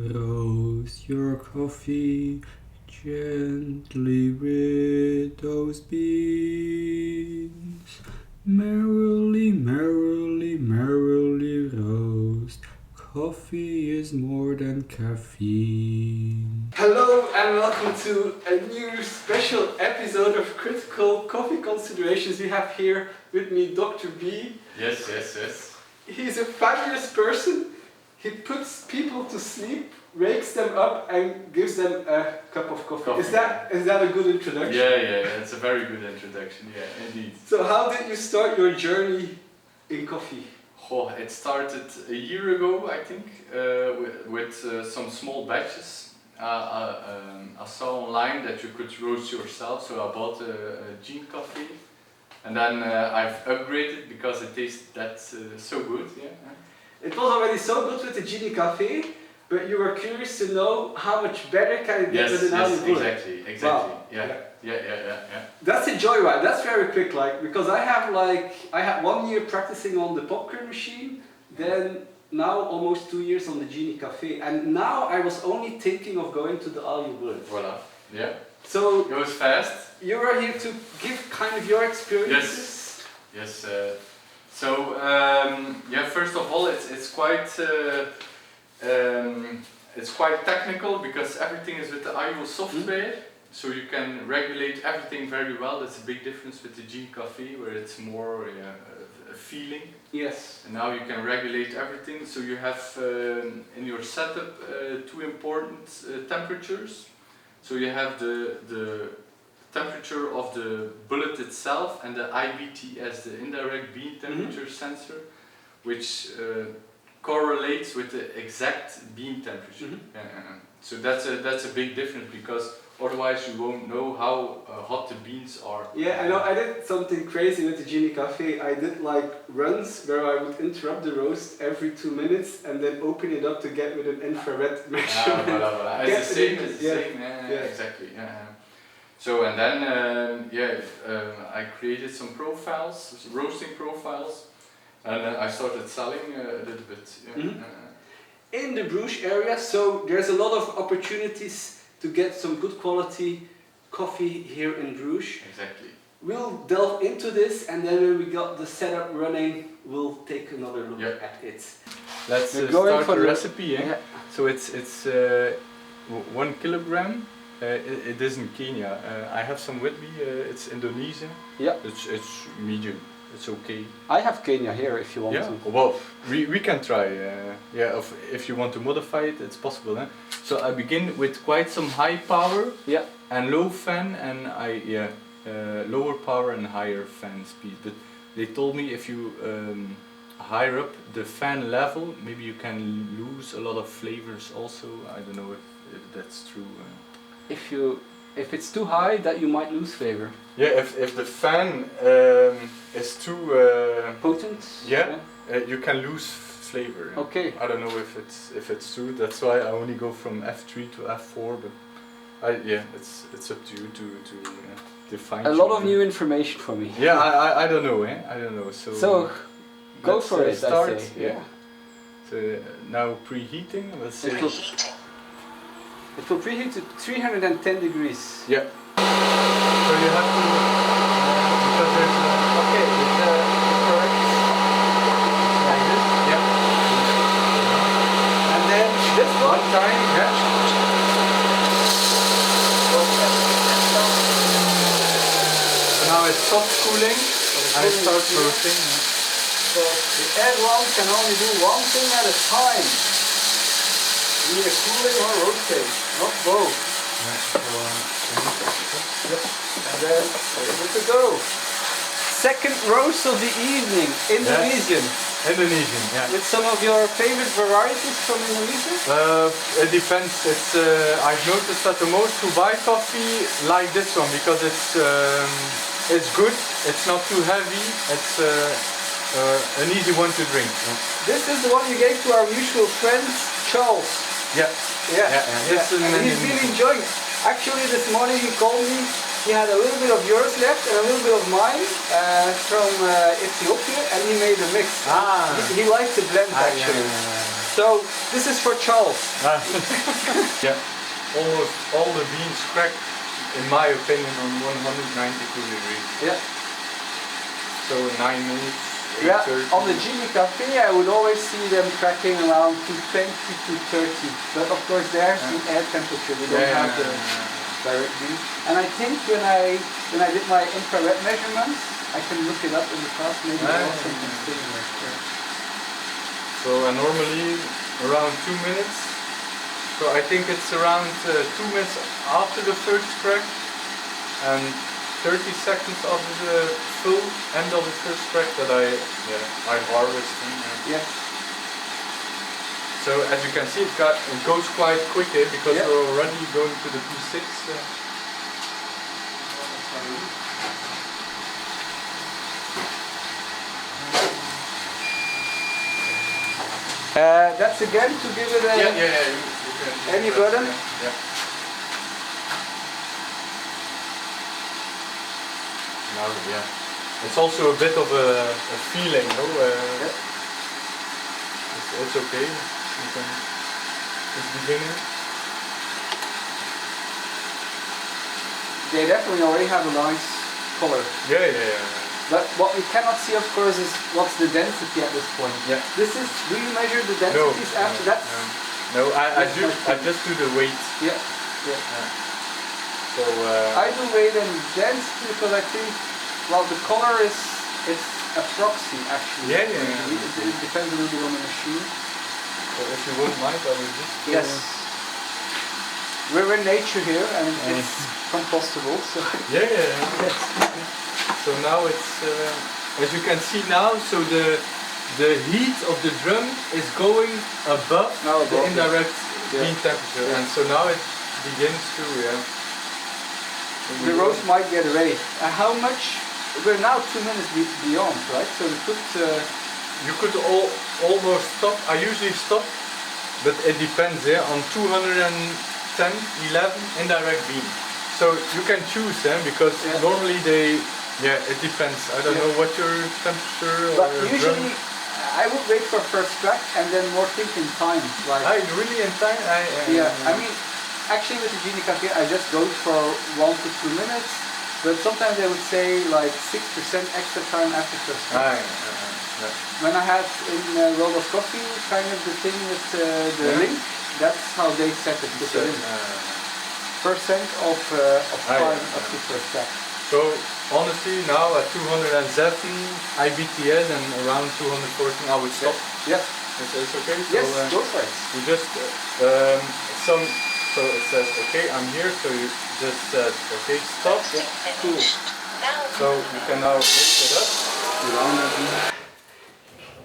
Roast your coffee gently with those beans. Merrily, merrily, merrily roast. Coffee is more than caffeine. Hello and welcome to a new special episode of Critical Coffee Considerations. We have here with me Dr. B. Yes. He's a fabulous person. He puts people to sleep, wakes them up and gives them a cup of coffee. Is that a good introduction? Yeah, it's a very good introduction, yeah, indeed. So how did you start your journey in coffee? Oh, it started a year ago, I think, with some small batches. I saw online that you could roast yourself, so I bought a Gene coffee. And then I've upgraded because it tasted so good, yeah. It was already so good with the Genie Cafe, but you were curious to know how much better can it get with an Aillio Bullet. Exactly. Wow. Yeah. That's a joyride. That's very quick. Because I had 1 year practicing on the popcorn machine, then now almost 2 years on the Genie Cafe, and now I was only thinking of going to the Aillio Bullet. Voila. Yeah. So it goes fast. You are here to give kind of your experiences. Yes. First of all, it's quite technical because everything is with the Aillio software, so you can regulate everything very well. That's a big difference with the Gene Coffee, where it's more a feeling. Yes. And now you can regulate everything. So you have in your setup two important temperatures. So you have the temperature of the bullet itself and the IBTS, the indirect bean temperature sensor, which correlates with the exact bean temperature. So that's a big difference, because otherwise you won't know how hot the beans are. Yeah, I know. I did something crazy with the Genie Cafe. I did runs where I would interrupt the roast every 2 minutes and then open it up to get with an infrared measurement. It's the same. Exactly. So and then I created some profiles, roasting profiles, and I started selling a little bit. In the Bruges area, so there's a lot of opportunities to get some good quality coffee here in Bruges. Exactly. We'll delve into this, and then when we got the setup running, we'll take another look at it. Let's start the recipe. Yeah. So it's 1 kilogram. It is in Kenya. I have some with me. It's Indonesia. Yeah. It's medium. It's okay. I have Kenya here if you want to. Well, we can try. If you want to modify it, it's possible. So I begin with quite some high power. Yeah. And low fan, and lower power and higher fan speed. But they told me if you higher up the fan level, maybe you can lose a lot of flavors also. I don't know if that's true. If it's too high, that you might lose flavor. Yeah, if the fan is too potent. You can lose flavor. Okay. I don't know if it's true. That's why I only go from F3 to F4. But it's up to you to define. A lot of new information for me. Yeah, I don't know. I don't know. So go for it. Start. I say. Yeah. So now preheating. Let's say. It will preheat to 310 degrees. Yeah. So you have to, because there's correct. Like this. Yeah. And then this one time. Yeah. So now it's soft cooling. I start roasting. So the R1 can only do one thing at a time. Either cooling or roasting, not both. And then we're good to go. Second roast of the evening, Indonesian. Indonesian, yeah. With some of your favorite varieties from Indonesia? It depends. I've noticed that the most who buy coffee like this one because it's good. It's not too heavy. It's an easy one to drink. This is the one you gave to our mutual friend Charles. Yeah. And he's really enjoying it. Actually, this morning he called me. He had a little bit of yours left and a little bit of mine from Ethiopia, and he made a mix. He liked the blend actually. So this is for Charles. Yeah, almost all the beans cracked, in my opinion, on 192 degrees. Yeah. So 9 minutes. Yeah, 8:30. on the Genie Cafe I would always see them cracking around 220 to 30. But of course there's the air temperature, we don't have the direct beam. And I think when I did my infrared measurements, I can look it up in the past, maybe there was something similar. So normally around 2 minutes. So I think it's around 2 minutes after the first crack and 30 seconds after the full end of the first crack that I harvest. Yes. So as you can see, it goes quite quick because we're already going to the P6. That's again to give it a... You can any burden? Yeah. Now, it's also a bit of a feeling, no? It's okay. It's beginning. They definitely already have a nice color. Yeah. But what we cannot see, of course, is what's the density at this point. Yeah. This is, do you measure the densities after that? No, I just do the weight. Yeah. So I do weight and density because I think, well, the color is a proxy actually. Yeah. It depends a little bit on the machine. So if you wouldn't mind, I would just... Yes. We're in nature here and it's compostable, so... Yeah. So now it's, as you can see now, so the heat of the drum is going above the indirect bean temperature, and so now it begins to, The roast might get ready. How much? We're now 2 minutes beyond, right? So we could... you could almost stop. I usually stop, but it depends on 210, 11 indirect beam. So you can choose because normally it depends. I don't know what your temperature but or usually drum. I would wait for first crack and then more think in time. Like really in time? I mean, actually with the Genie Cafe I just go for 1 to 2 minutes, but sometimes I would say like 6% extra time after first crack. When I had in World of Coffee kind of the thing with the link, that's how they set it. Percent of time up to first crack. So honestly now at 207 IBTS and around 214 I would stop. Yeah. It's okay? Yes, so, go for it. You just, so it says okay I'm here, so you just said okay stop. Cool. So you can now lift it up.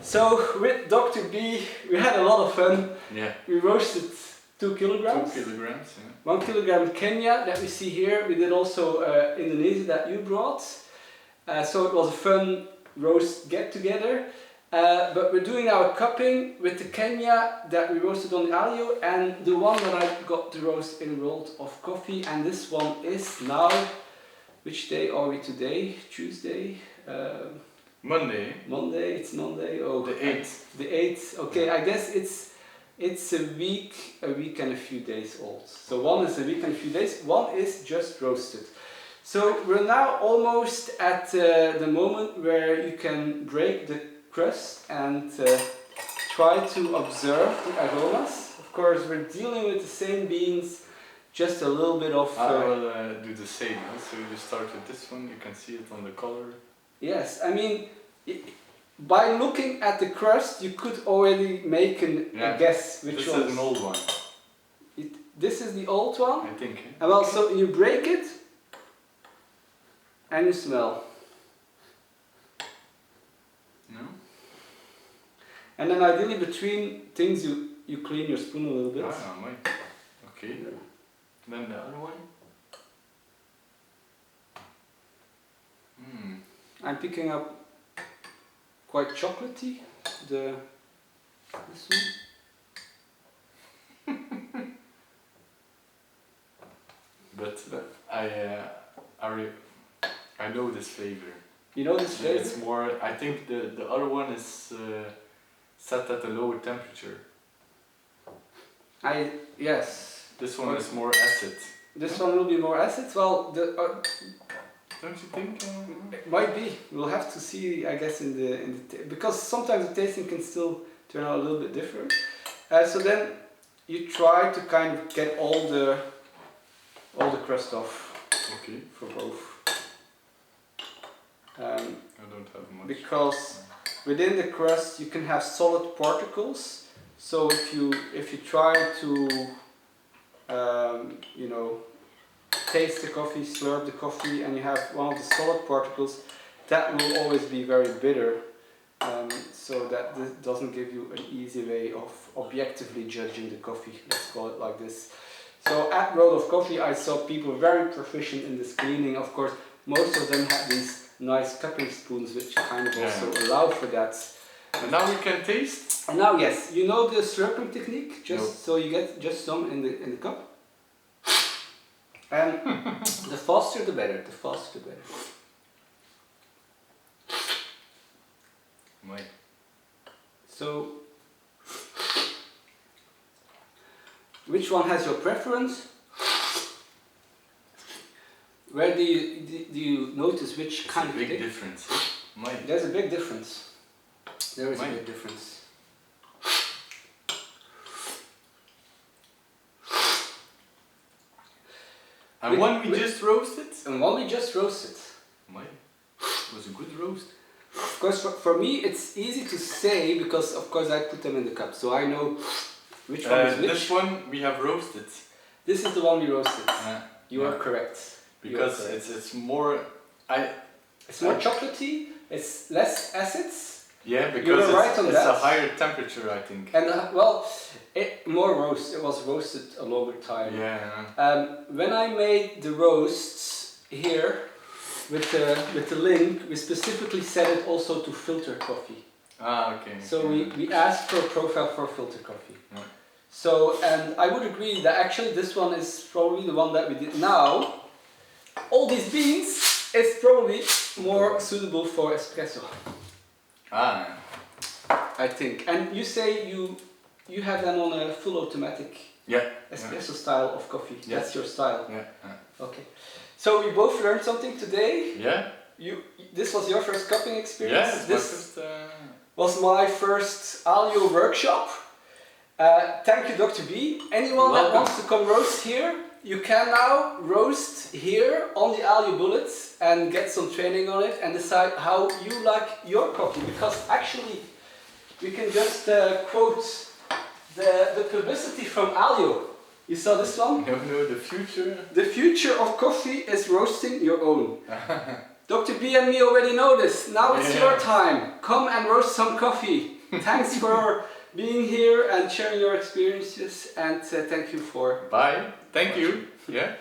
So with Dr. B we had a lot of fun. Yeah. We roasted 2 kilograms. 2 kilograms, yeah. 1 kilogram Kenya that we see here. We did also Indonesia that you brought. So it was a fun roast get together. But we're doing our cupping with the Kenya that we roasted on the Aillio and the one that I got to roast in World of Coffee. And this one is now, which day are we today? Tuesday? Monday. Monday, it's Monday. Oh, the 8th. The 8th. Okay, I guess it's a week and a few days old. So one is a week and a few days, one is just roasted. So we're now almost at the moment where you can break the crust and try to observe the aromas. Of course, we're dealing with the same beans, just a little bit of... I will do the same, so you start with this one, you can see it on the color. Yes, I mean, by looking at the crust, you could already make a guess which one. This is an old one. This is the old one? I think. And well, so you break it and you smell. No? And then ideally between things you clean your spoon a little bit. Okay. Then the other one. I'm picking up quite chocolatey, this one. But I know this flavor. You know this flavor? It's more, I think the other one is set at a lower temperature. Yes. This one is more acid. This one will be more acid. Well, Don't you think? it might be. We'll have to see, I guess, because sometimes the tasting can still turn out a little bit different. So then you try to kind of get all the crust off. Okay. For both. I don't have much. Because within the crust you can have solid particles. So if you try to you know, taste the coffee, slurp the coffee, and you have one of the solid particles, that will always be very bitter. So that this doesn't give you an easy way of objectively judging the coffee, let's call it like this. So at World of Coffee I saw people very proficient in this cleaning. Of course, most of them had these nice cupping spoons which kind of also allow for that. And now we can taste? And now yes, you know the slurping technique? So you get just some in the cup. And the faster the better, the faster the better. My. So, which one has your preference? Where do you notice which kind of thing? Big difference. There's a big difference. There is a big difference. And one we just roasted? And one we just roasted. It was a good roast. Of course, for me it's easy to say because of course I put them in the cup, so I know which one is which. This one we have roasted. This is the one we roasted. You are correct. Because it's more... It's more chocolatey, it's less acids. Yeah, because right it's a higher temperature, I think. And well, more roast. It was roasted a longer time. Yeah. When I made the roasts here with the link, we specifically set it also to filter coffee. Okay. So we asked for a profile for filter coffee. Yeah. So, and I would agree that actually this one is probably the one that we did now. All these beans is probably more suitable for espresso. I think. And you say you have them on a full automatic espresso style of coffee. Yeah. That's your style. Yeah. Okay. So we both learned something today. Yeah. This was your first cupping experience. Yeah. This was my first Aillio workshop. Thank you, Dr. B. Anyone that wants to come roast here, you can now roast here on the Aillio Bullet and get some training on it and decide how you like your coffee. Because actually, we can just quote the publicity from Aillio. You saw this one? No, the future. The future of coffee is roasting your own. Dr. B and me already know this. Now it's your time. Come and roast some coffee. Thanks for being here and sharing your experiences, and thank you for... Bye. Thank you. Yeah.